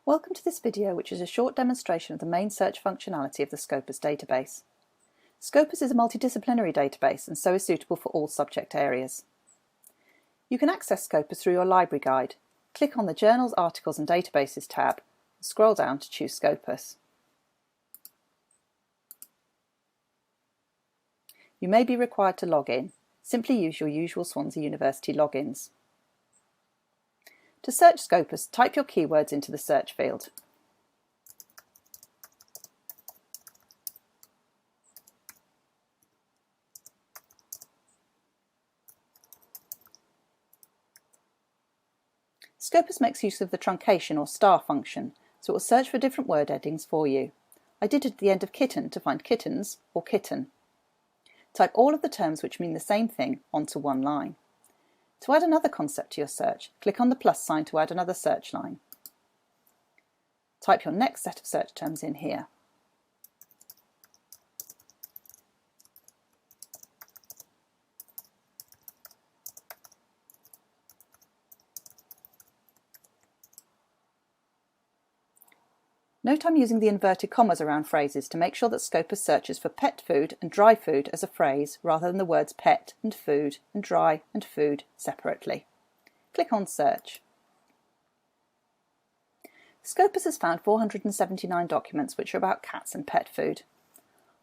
Welcome to this video, which is a short demonstration of the main search functionality of the Scopus database. Scopus is a multidisciplinary database and so is suitable for all subject areas. You can access Scopus through your library guide. Click on the Journals, Articles and Databases tab and scroll down to choose Scopus. You may be required to log in. Simply use your usual Swansea University logins. To search Scopus, type your keywords into the search field. Scopus makes use of the truncation or star function, so it will search for different word endings for you. I did it at the end of kitten to find kittens or kitten. Type all of the terms which mean the same thing onto one line. To add another concept to your search, click on the plus sign to add another search line. Type your next set of search terms in here. Note I'm using the inverted commas around phrases to make sure that Scopus searches for pet food and dry food as a phrase rather than the words pet and food and dry and food separately. Click on Search. Scopus has found 479 documents which are about cats and pet food.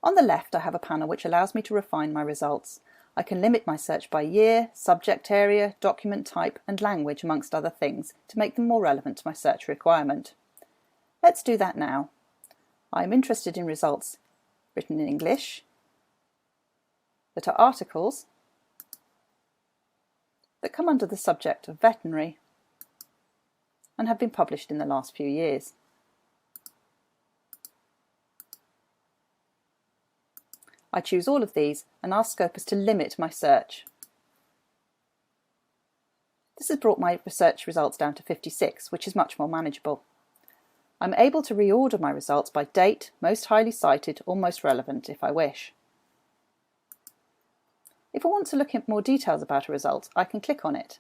On the left I have a panel which allows me to refine my results. I can limit my search by year, subject area, document type and language amongst other things to make them more relevant to my search requirement. Let's do that now. I'm interested in results written in English that are articles that come under the subject of veterinary and have been published in the last few years. I choose all of these and ask Scopus to limit my search. This has brought my research results down to 56, which is much more manageable. I'm able to reorder my results by date, most highly cited or most relevant if I wish. If I want to look at more details about a result, I can click on it.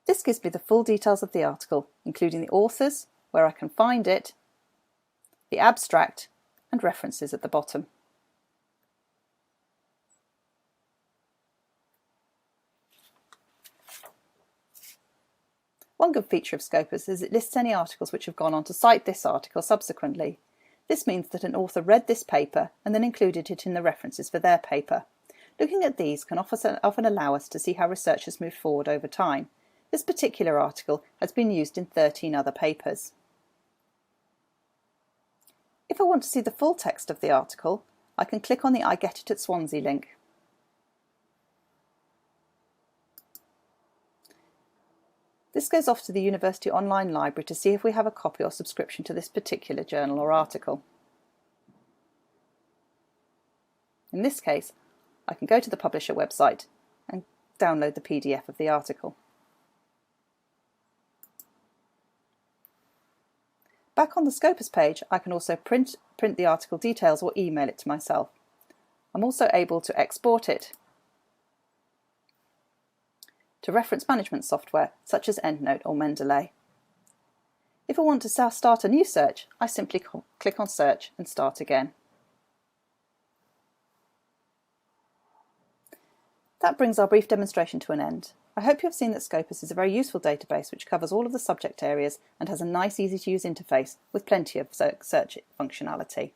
This gives me the full details of the article, including the authors, where I can find it, the abstract and references at the bottom. One good feature of Scopus is it lists any articles which have gone on to cite this article subsequently. This means that an author read this paper and then included it in the references for their paper. Looking at these can often allow us to see how research has moved forward over time. This particular article has been used in 13 other papers. If I want to see the full text of the article, I can click on the I Get It at Swansea link. This goes off to the University Online Library to see if we have a copy or subscription to this particular journal or article. In this case, I can go to the publisher website and download the PDF of the article. Back on the Scopus page, I can also print the article details or email it to myself. I'm also able to export it to reference management software such as EndNote or Mendeley. If I want to start a new search, I simply click on Search and Start again. That brings our brief demonstration to an end. I hope you have seen that Scopus is a very useful database which covers all of the subject areas and has a nice, easy to use interface with plenty of search functionality.